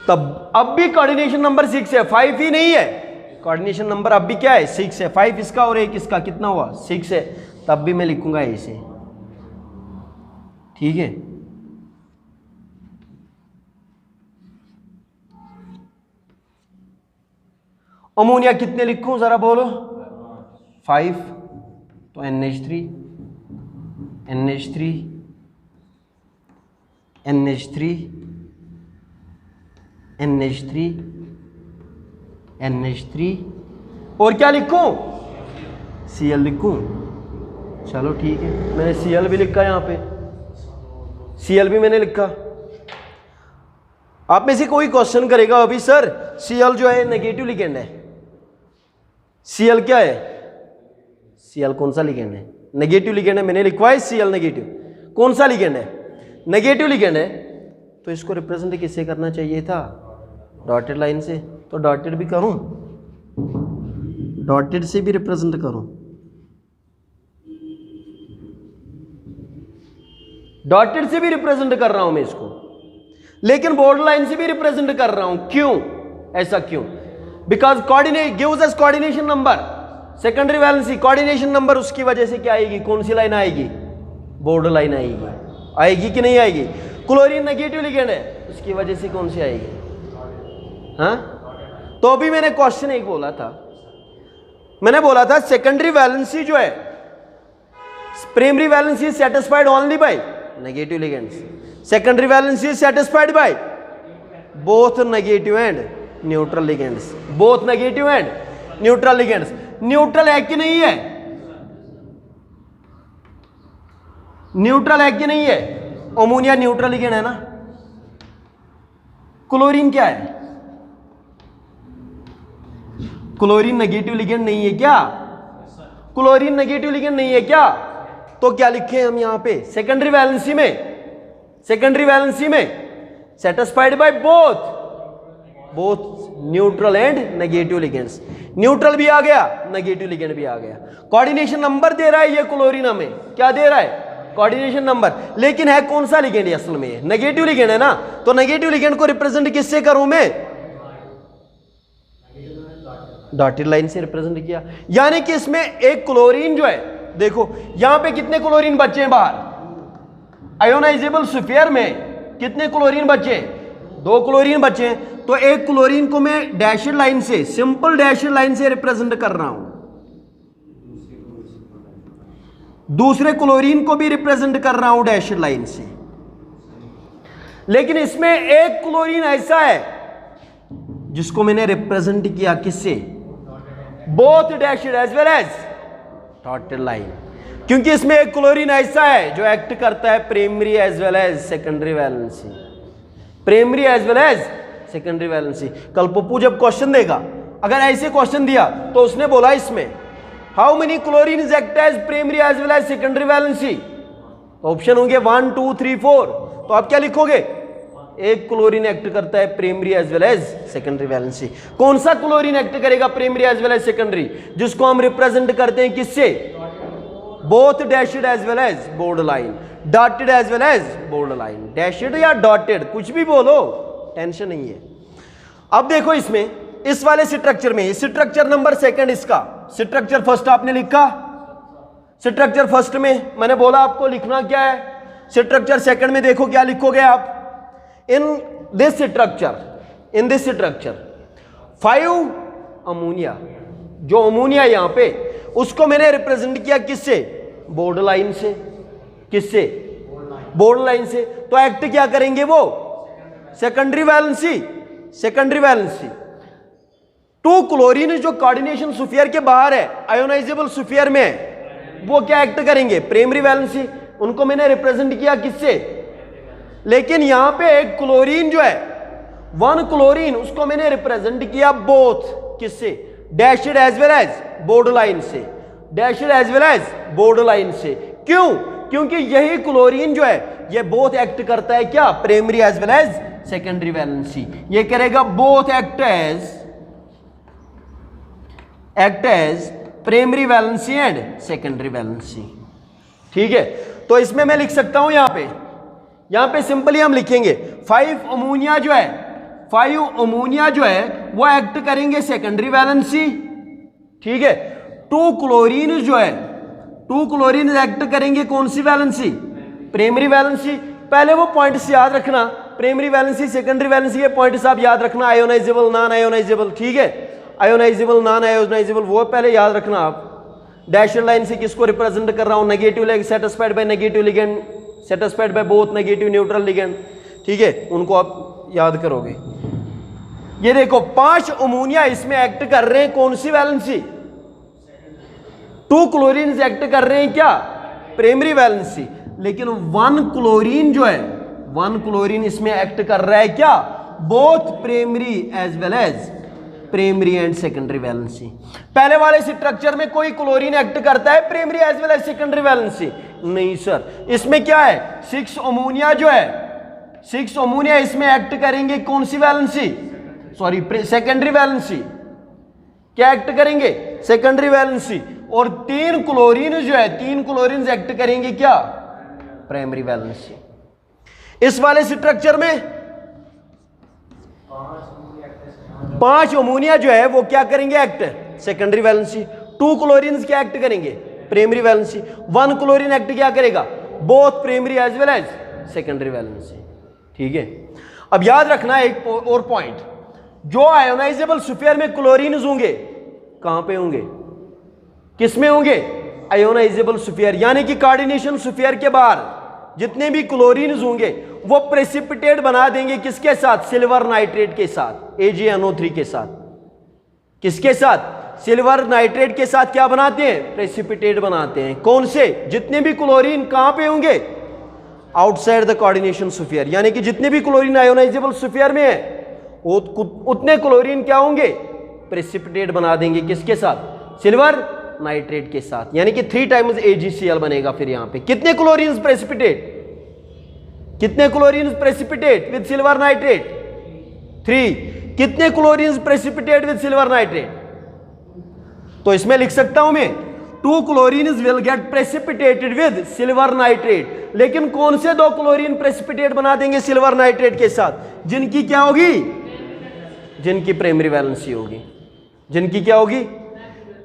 तब अब भी कोऑर्डिनेशन नंबर 6 है, 5 ही नहीं है। कोऑर्डिनेशन नंबर अब भी क्या है, 6 है। 5 इसका और 1 इसका, कितना हुआ, 6 है। तब भी मैं लिखूंगा ऐसे, ठीक है। अमोनिया कितने लिखूं जरा बोलो, 5, तो NH3 NH3 NH3 NH3 NH3, और क्या लिखूं, Cl लिखूं। चलो ठीक है, मैंने Cl भी लिखा यहाँ पे, Cl भी मैंने लिखा। आप में से कोई क्वेश्चन करेगा अभी, सर Cl जो है नेगेटिव लिगेंड है, Cl क्या है, Cl कौन सा लिगेंड है, नेगेटिव लिगेंड है। मैंने लिखवा है Cl नेगेटिव, कौन सा लिगेंड है, नेगेटिव लिगेंड है। तो इसको रिप्रेजेंट किससे करना चाहिए था, डॉटेड लाइन से। तो डॉटेड भी करूं, डॉटेड से भी रिप्रेजेंट करूं, डॉटेड से भी रिप्रेजेंट कर रहा हूं मैं इसको, लेकिन बॉर्डर लाइन से भी रिप्रेजेंट कर रहा हूं। क्यों, ऐसा क्यों, because coordinate gives us coordination number, secondary valency coordination number, उसकी वजह से क्या आएगी, कौन सी लाइन आएगी, बॉर्डर लाइन आएगी कि नहीं आएगी। क्लोरीन नेगेटिव लिगेंड है, उसकी वजह से कौन सी आएगी, हाँ। तो अभी मैंने क्वेश्चन एक बोला था, मैंने बोला था सेकेंडरी वैलेंसी जो है, primary valency satisfied only by negative ligands, secondary valency satisfied by both negative and neutral ligands, both negative and neutral ligands. Neutral है कि नहीं है? न्यूट्रल है कि नहीं है? अमोनिया न्यूट्रल लिगेंड है ना। क्लोरीन क्या है? क्लोरीन नेगेटिव लिगेंड नहीं है क्या? क्लोरीन नेगेटिव लिगेंड नहीं है क्या? तो क्या लिखे हम यहां पे सेकेंडरी वैलेंसी में, सेकेंडरी वैलेंसी में satisfied by both neutral and negative ligands. Neutral भी आ गया, नेगेटिव लिगेंड भी आ गया। कोऑर्डिनेशन नंबर दे रहा है ये क्लोरीन, हमें क्या दे रहा है? Coordination number. लेकिन है कौन सा लिगेंड असल में? नेगेटिव लिगेंड है ना। तो नेगेटिव लिगेंड को रिप्रेजेंट किससे करूं मैं? डॉटेड लाइन से रिप्रेजेंट किया। यानी कि इसमें एक क्लोरीन जो है, देखो यहां पे कितने क्लोरीन बचे हैं बाहर? आयोनाइजेबल स्फीयर में कितने क्लोरीन बचे? 2 क्लोरीन बचे हैं। तो एक क्लोरीन को मैं डैशड लाइन से, सिंपल डैशड लाइन से रिप्रेजेंट कर रहा हूं, दूसरे क्लोरीन को भी रिप्रेजेंट कर रहा हूं डैशड लाइन से। लेकिन इसमें एक क्लोरीन ऐसा है जिसको मैंने रिप्रेजेंट किया किससे? Both dashed as well as dotted line. क्योंकि इसमें एक क्लोरीन ऐसा है जो एक्ट करता है primary as well as secondary valency, primary as well as secondary valency. कल पप्पू जब क्वेश्चन देगा, अगर ऐसे क्वेश्चन दिया तो उसने बोला इसमें how many chlorine is act as primary as well as secondary valency, तो ऑप्शन होंगे 1 2 3 4। तो आप क्या लिखोगे? एक क्लोरीन एक्ट करता है primary as well as secondary valency. कौन सा क्लोरीन एक्ट करेगा primary as well as secondary? जिसको हम रिप्रेजेंट करते हैं किससे? Both dashed as well as bold line, dotted as well as bold line. Dashed या डॉटेड कुछ भी बोलो, टेंशन नहीं है। अब देखो इसमें, इस वाले स्ट्रक्चर में, स्ट्रक्चर नंबर सेकंड इसका, स्ट्रक्चर फर्स्ट आपने लिखा। स्ट्रक्चर फर्स्ट में मैंने बोला आपको लिखना क्या है। स्ट्रक्चर सेकंड में देखो क्या लिखोगे आप? इन दिस स्ट्रक्चर 5 अमोनिया, जो अमोनिया यहां पे, उसको मैंने रिप्रेजेंट किया किससे? बोर्ड लाइन से। किससे? बोर्ड लाइन से। तो एक्ट क्या करेंगे वो? Secondary valency, secondary valency. 2 chlorine जो कोऑर्डिनेशन स्फीयर के बाहर है, आयोनाइजेबल स्फीयर में है, वो क्या एक्ट करेंगे? Primary valency. उनको मैंने रिप्रेजेंट किया किससे? लेकिन यहां पे एक क्लोरीन जो है, 1 क्लोरीन, उसको मैंने रिप्रेजेंट किया बोथ किससे? Dashed as well as bold line से, dashed as well as bold line से। क्यों? क्योंकि यही क्लोरीन जो है ये बोथ एक्ट करता है क्या? Primary as well as secondary valency. ये करेगा both act as primary valency and secondary valency. ठीक है, तो इसमें मैं लिख सकता हूं यहां पे सिंपली हम लिखेंगे 5 अमोनिया जो है, 5 अमोनिया जो है वो एक्ट करेंगे सेकेंडरी वैलेंसी। ठीक है, 2 क्लोरीन जो है, 2 क्लोरीन एक्ट करेंगे कौन सी वैलेंसी? Primary valency. पहले वो पॉइंट्स याद रखना, प्राइमरी वैलेंसी, सेकेंडरी वैलेंसी, ये पॉइंट्स आप याद रखना। आयोनाइजेबल, नॉन आयोनाइजेबल, ठीक है, आयोनाइजेबल, नॉन आयोनाइजेबल, वो पहले याद रखना आप। डैशड लाइन से किसको रिप्रेजेंट कर रहा हूं? Negative, satisfied by negative ligand, satisfied by both negative neutral ligand. ठीक है, उनको आप याद करोगे। ये देखो 5 अमोनिया इसमें एक्ट कर रहे हैं कौन सी वैलेंसी? 2 क्लोरीन एक्ट कर रहे हैं क्या? Primary valency. लेकिन 1 क्लोरीन जो है, 1 क्लोरीन इसमें एक्ट कर रहा है क्या? Both primary as well as primary and secondary valency. पहले वाले स्ट्रक्चर में कोई क्लोरीन एक्ट करता है primary as well as secondary valency? नहीं सर। इसमें क्या है? 6 अमोनिया जो है, 6 अमोनिया इसमें एक्ट करेंगे कौन सी वैलेंसी? Sorry, secondary valency. क्या एक्ट करेंगे? Secondary valency. और 3 क्लोरीन जो है, 3 क्लोरीन एक्ट करेंगे क्या? Primary valency. इस वाले स्ट्रक्चर में 5 अमोनिया जो है वो क्या करेंगे? Act secondary valency. 2 क्लोरीन क्या एक्ट करेंगे? Primary valency. 1 क्लोरीन एक्ट क्या करेगा? Both primary as well as secondary valency. ठीक है, अब याद रखना एक और पॉइंट, जो आयोनाइजेबल स्फीयर में क्लोरीन होंगे कहां पे होंगे? किसमें होंगे? आयोनाइजेबल स्फीयर, यानी कि कोऑर्डिनेशन स्फीयर के बाहर जितने भी क्लोरीन होंगे वो प्रेसिपिटेट बना देंगे किसके साथ? सिल्वर नाइट्रेट के साथ, AgNO3 के साथ। किसके साथ? सिल्वर नाइट्रेट के साथ क्या बनाते हैं? प्रेसिपिटेट बनाते हैं। कौन से? जितने भी क्लोरीन कहां पे होंगे? आउटसाइड द कोऑर्डिनेशन स्फीयर, यानी कि जितने भी क्लोरीन आयोनाइजेबल स्फीयर में है उतने क्लोरीन क्या होंगे? प्रेसिपिटेट बना देंगे किसके साथ? सिल्वर नाइट्रेट के साथ, यानी कि 3 टाइम्स AgCl बनेगा। फिर यहां पे कितने क्लोरीन प्रेसिपिटेट? कितने chlorine precipitate with silver nitrate? 3। कितने chlorine precipitate with silver nitrate? तो इसमें लिख सकता हूं मैं 2 chlorine will get precipitated with silver nitrate. लेकिन कौन से 2 क्लोरीन प्रेसिपिटेट बना देंगे सिल्वर नाइट्रेट के साथ? जिनकी क्या होगी? जिनकी प्राइमरी वैलेंसी होगी। जिनकी क्या होगी?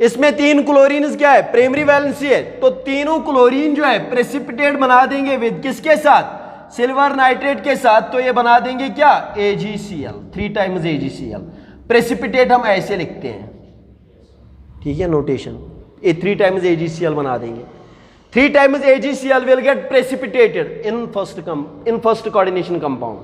इसमें 3 क्लोरीन क्या है? प्राइमरी वैलेंसी है, तो तीनों क्लोरीन जो है प्रेसिपिटेट बना देंगे विद किसके साथ? सिल्वर नाइट्रेट के साथ। तो ये बना देंगे क्या? AgCl, 3 times AgCl। प्रेसिपिटेट हम ऐसे लिखते हैं, ठीक है, नोटेशन। ये 3 टाइम्स AgCl बना देंगे। 3 times AgCl will get precipitated in first coordination compound.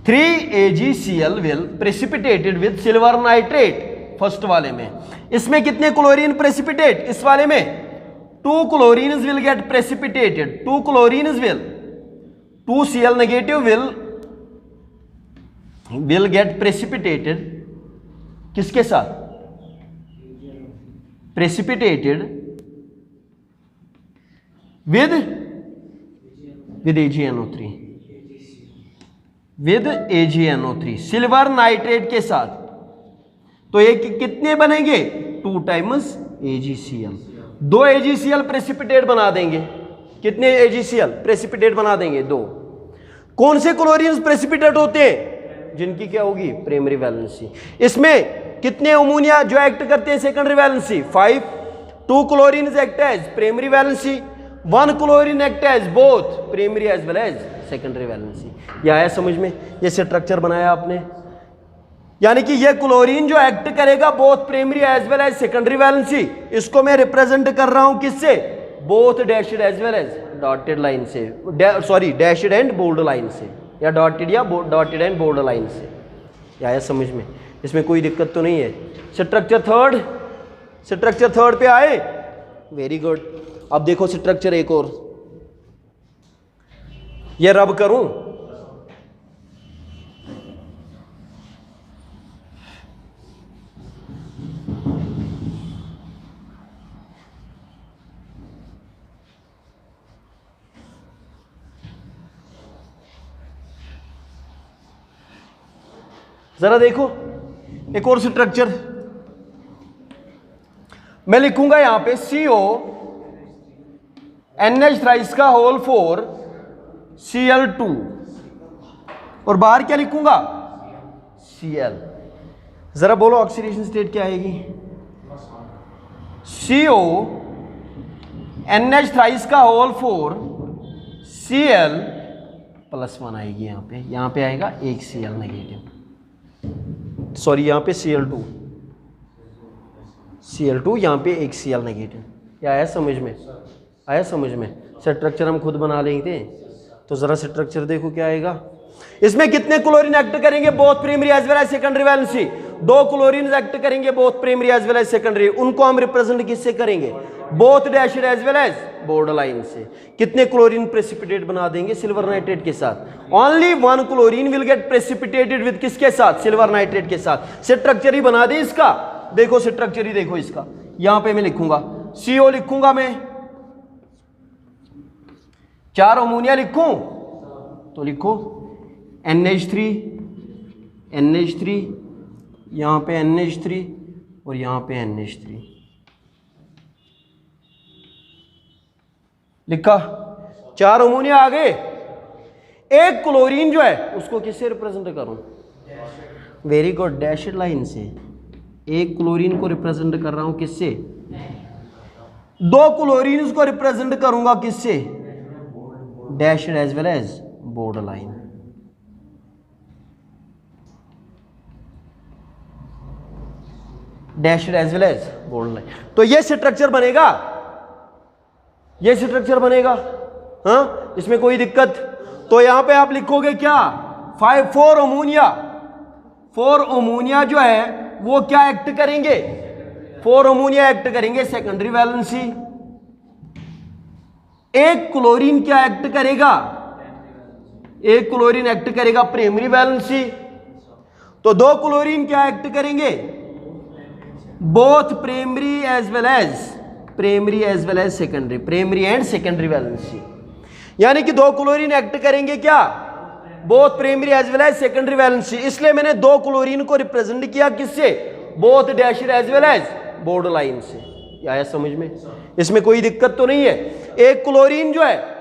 3 AgCl will precipitated with silver nitrate first वाले में। इसमें कितने क्लोरीन प्रेसिपिटेट? इस वाले में 2 chlorine will get precipitated. 2 chlorine will 2Cl negative will get precipitated किसके साथ? Precipitated with AgNO3, with AgNO3 silver nitrate के साथ। तो ये कितने बनेंगे? 2 टाइम्स AgCl। 2 AgCl प्रेसिपिटेट बना देंगे। कितने AgCl प्रेसिपिटेट बना देंगे? 2। कौन से क्लोरीन प्रेसिपिटेट होते हैं? जिनकी क्या होगी? Primary valency. इसमें कितने अमोनिया जो एक्ट करते हैं secondary valency? 5। 2 chlorine act as primary valency, 1 chlorine act as both primary as well as secondary valency. यह आया समझ में? ये स्ट्रक्चर बनाया आपने, यानी कि ये क्लोरीन जो एक्ट करेगा both primary as well as secondary valency, इसको मैं रिप्रेजेंट कर रहा हूं किससे? Both dashed as well as dotted line से, sorry dashed and bold line से, या डॉटेड एंड बोल्ड लाइन से। ये आया समझ में? इसमें कोई दिक्कत तो नहीं है। स्ट्रक्चर थर्ड पे आए, वेरी गुड। अब देखो स्ट्रक्चर एक और, ये रब करूं, जरा देखो एक और स्ट्रक्चर मैं लिखूंगा यहां पे CO NH का होल 4 Cl2 और बाहर क्या लिखूंगा? Cl। जरा बोलो ऑक्सीडेशन स्टेट क्या आएगी? CO NH का होल 4 Cl+1 आएगी। यहां पे आएगा एक Cl नेगेटिव, सॉरी यहां पे Cl2 यहां पे एक Cl नेगेटिव। क्या आया समझ में? आया समझ में? स्ट्रक्चर हम खुद बना लेंगे, तो जरा स्ट्रक्चर देखो क्या आएगा। इसमें कितने क्लोरीन एक्ट करेंगे? Both primary as well as secondary valency. 2 chlorine act करेंगे both primary as well as secondary. उनको हम रिप्रेजेंट किससे करेंगे? Both dashed as well as bold line से। कितने क्लोरीन प्रेसिपिटेट बना देंगे? सिल्वर नाइट्रेट के साथ। Only 1 chlorine will get precipitated with किसके साथ? सिल्वर नाइट्रेट के साथ। स्ट्रक्चर ही बना दे इसका, देखो स्ट्रक्चर ही देखो इसका। यहां पे मैं लिखूंगा CO लिखूंगा मैं, 4 अमोनिया लिखूं तो लिखो NH3 यहां पे NH3 और यहां पे NH3 लिखा। 4 अमोनिया आ गए। एक क्लोरीन जो है उसको किससे रिप्रेजेंट करूं? वेरी गुड, डैशड लाइन से। एक क्लोरीन को रिप्रेजेंट कर रहा हूं किससे? 2 क्लोरीन को रिप्रेजेंट करूंगा किससे? Dashed as well as bold line. Dashed as well as bold line. तो ये स्ट्रक्चर बनेगा, ये स्ट्रक्चर बनेगा। हाँ, इसमें कोई दिक्कत? तो यहां पे आप लिखोगे क्या, 4 अमोनिया, 4 अमोनिया जो है वो क्या एक्ट करेंगे, 4 अमोनिया एक्ट करेंगे सेकेंडरी वैलेंसी। एक क्लोरीन क्या एक्ट करेगा, एक क्लोरीन एक्ट करेगा प्राइमरी वैलेंसी। तो 2 क्लोरीन क्या एक्ट करेंगे, both primary as well as secondary, primary and secondary valency. यानी कि 2 क्लोरीन एक्ट करेंगे क्या, both primary as well as secondary valency. इसलिए मैंने 2 क्लोरीन को रिप्रेजेंट किया किससे, both dashed as well as border line से। आया समझ में, इसमें कोई दिक्कत तो नहीं है। एक क्लोरीन जो है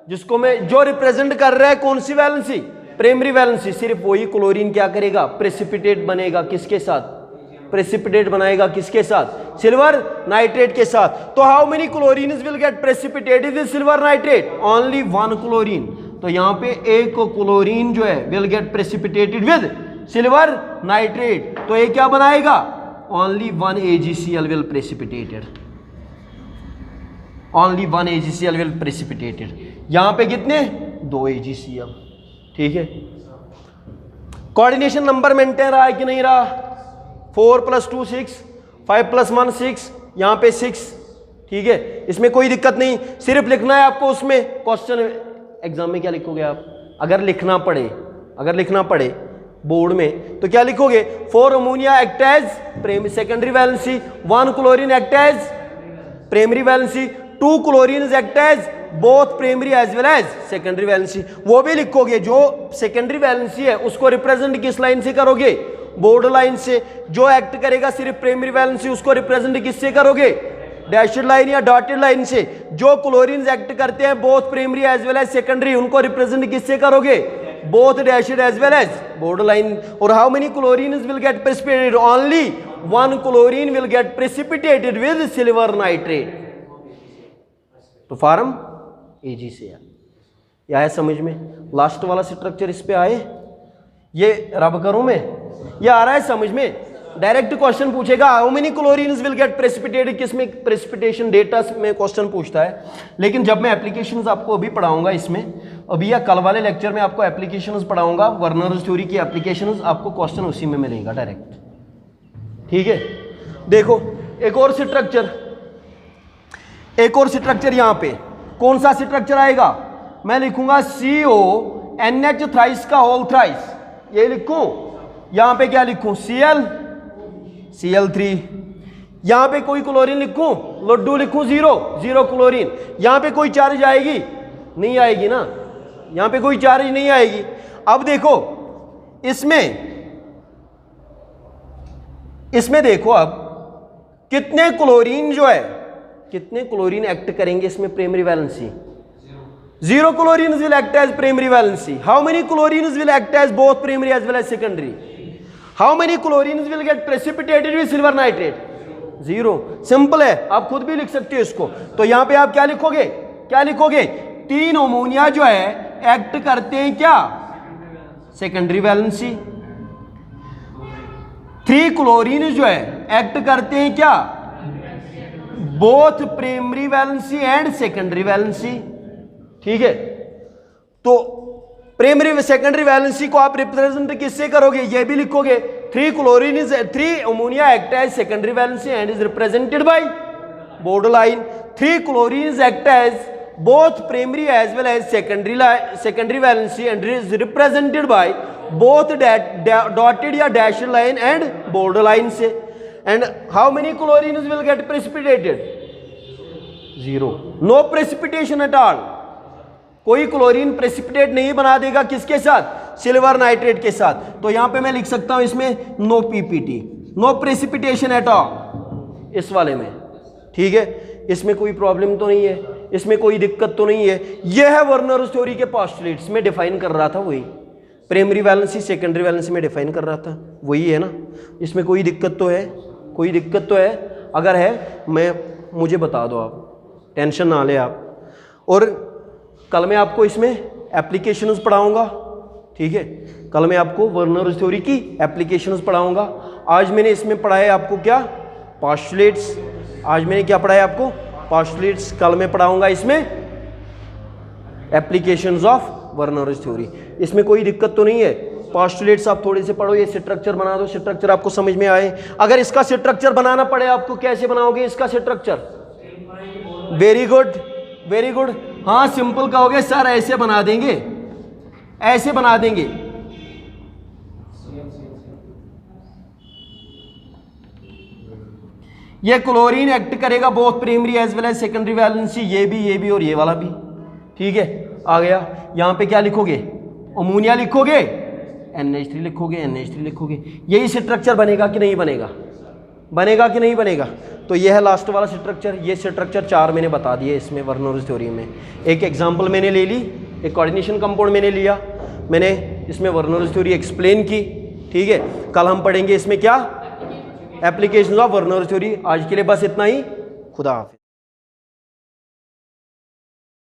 जिसको मैं जो रिप्रेजेंट कर रहा है कौन सी वैलेंसी, प्राइमरी वैलेंसी, सिर्फ वही क्लोरीन क्या करेगा, प्रेसिपिटेट बनेगा किसके साथ, प्रेसिपिटेट बनाएगा किसके साथ, सिल्वर नाइट्रेट के साथ। तो how many chlorines will get precipitated with silver nitrate, only 1 chlorine. तो यहां पे एक क्लोरीन जो है will get precipitated with silver nitrate, तो ये क्या बनाएगा, only 1 AgCl will precipitated, only 1 AgCl will precipitated. यहां पे कितने, 2 AgCl। ठीक है, कोऑर्डिनेशन नंबर मेंटेन रहा है कि नहीं रहा, 4 + 2 6, 5 + 1 6, यहां पे 6। ठीक है, इसमें कोई दिक्कत नहीं, सिर्फ लिखना है आपको। उसमें क्वेश्चन एग्जाम में क्या लिखोगे आप, अगर लिखना पड़े बोर्ड में तो क्या लिखोगे, 4 ammonia act as secondary valency, 1 chlorine act as primary valency, 2 chlorine act as both primary as well as secondary valency. वो भी लिखोगे, जो सेकेंडरी वैलेंसी है उसको रिप्रेजेंट किस लाइन से करोगे, बॉर्डर लाइन से। जो एक्ट करेगा सिर्फ प्राइमरी वैलेंसी उसको रिप्रेजेंट किससे करोगे, डैशड लाइन या डॉटेड लाइन से। जो क्लोरीन एक्ट करते हैं both primary as well as secondary, उनको रिप्रेजेंट किससे करोगे, both dashed as well as border line. और how many chlorines will get precipitated, only 1 chlorine will get precipitated with silver nitrate. तो form AgCl। यह है समझ में, लास्ट वाला स्ट्रक्चर इस पे आए, ये रब करूं मैं, ये आ रहा है समझ में। डायरेक्ट क्वेश्चन पूछेगा, how many chlorines will get precipitated, किसमें प्रेसिपिटेशन डेटा में क्वेश्चन पूछता है। लेकिन जब मैं एप्लीकेशंस आपको अभी पढ़ाऊंगा इसमें, अभी या कल वाले लेक्चर में आपको एप्लीकेशंस पढ़ाऊंगा, वर्नर्स थ्योरी की एप्लीकेशंस, आपको क्वेश्चन उसी में मिलेगा डायरेक्ट। ठीक है, देखो एक और स्ट्रक्चर यहां पे कौन सा स्ट्रक्चर आएगा, मैं लिखूंगा CONH थ्राइस का होल थ्राइस, ये लिखूं। यहां पे क्या लिखूं, Cl3। यहां पे कोई क्लोरीन लिखूं, लड्डू लिखूं, 0 क्लोरीन। यहां पे कोई चार्ज आएगी, नहीं आएगी ना, यहां पे कोई चार्ज नहीं आएगी। अब देखो इसमें देखो अब कितने क्लोरीन जो है, कितने क्लोरीन एक्ट करेंगे इसमें primary valency, 0 chlorine will act as primary valency. How many chlorine will act as both primary as well as secondary, how many chlorine will get precipitated with silver nitrate, 0। Simple है, आप खुद भी लिख सकते हो इसको। तो यहां पे आप क्या लिखोगे, 3 अमोनिया जो है एक्ट करते हैं क्या, सेकेंडरी वैलेंसी। 3 क्लोरीन जो है एक्ट करते हैं क्या, both primary valency and secondary valency. ठीक है, तो प्राइमरी सेकेंडरी वैलेंसी को आप रिप्रेजेंट किससे करोगे, ये भी लिखोगे, 3 ammonia act as secondary valency and is represented by bold line. 3 chlorine act as both primary as well as secondary valency and is represented by both dotted या dashed line and bold line से। And how many chlorine will get precipitated, 0, no precipitation at all. कोई chlorine precipitate नहीं बना देगा किसके साथ, silver nitrate के साथ। तो यहां पे मैं लिख सकता हूं इसमें no PPT, no precipitation at all इस वाले में। ठीक है, इसमें कोई प्रॉब्लम तो नहीं है, इसमें कोई दिक्कत तो नहीं है। यह है वर्नर्स थ्योरी के पोस्टुलेट्स में डिफाइन कर रहा था, वही प्राइमरी वैलेंसी सेकेंडरी वैलेंसी में डिफाइन कर रहा था, वही है ना। इसमें कोई दिक्कत तो है, कोई दिक्कत तो है, अगर है मुझे बता दो, आप टेंशन ना ले आप। और कल मैं आपको इसमें एप्लीकेशंस पढ़ाऊंगा। ठीक है, कल मैं आपको वर्नर्स थ्योरी की एप्लीकेशंस पढ़ाऊंगा। आज मैंने इसमें पढ़ाया आपको क्या, पोस्टुलेट्स। आज मैंने क्या पढ़ाया आपको, पोस्टुलेट्स। कल मैं पढ़ाऊंगा इसमें एप्लीकेशंस ऑफ वर्नर्स थ्योरी। इसमें कोई दिक्कत तो नहीं है। पोस्टुलेट्स आप थोड़े से पढ़ो, ये स्ट्रक्चर बना दो, स्ट्रक्चर आपको समझ में आए। अगर इसका स्ट्रक्चर बनाना पड़े आपको, कैसे बनाओगे इसका structure? Very good, very good. हाँ सिंपल कहोगे सर ऐसे बना देंगे, ऐसे बना देंगे। ये क्लोरीन एक्ट करेगा both primary as well as secondary valency, ये भी और ये वाला भी। ठीक है, आ गया। यहां पे क्या लिखोगे? अमोनिया लिखोगे, NH3 लिखोगे, NH3 लिखोगे। यही स्ट्रक्चर बनेगा कि नहीं बनेगा? बनेगा कि नहीं बनेगा? तो ये है लास्ट वाला स्ट्रक्चर। ये स्ट्रक्चर 4 मैंने बता दिए इसमें वर्नर्स थ्योरी में। एक एग्जांपल मैंने ले ली, एक कोऑर्डिनेशन कंपाउंड मैंने लिया, मैंने इसमें वर्नर्स थ्योरी एक्सप्लेन की। ठीक है, कल हम पढ़ेंगे इसमें क्या? Applications of Werner's theory. आज के लिए बस इतना ही। खुदा हाफिज़।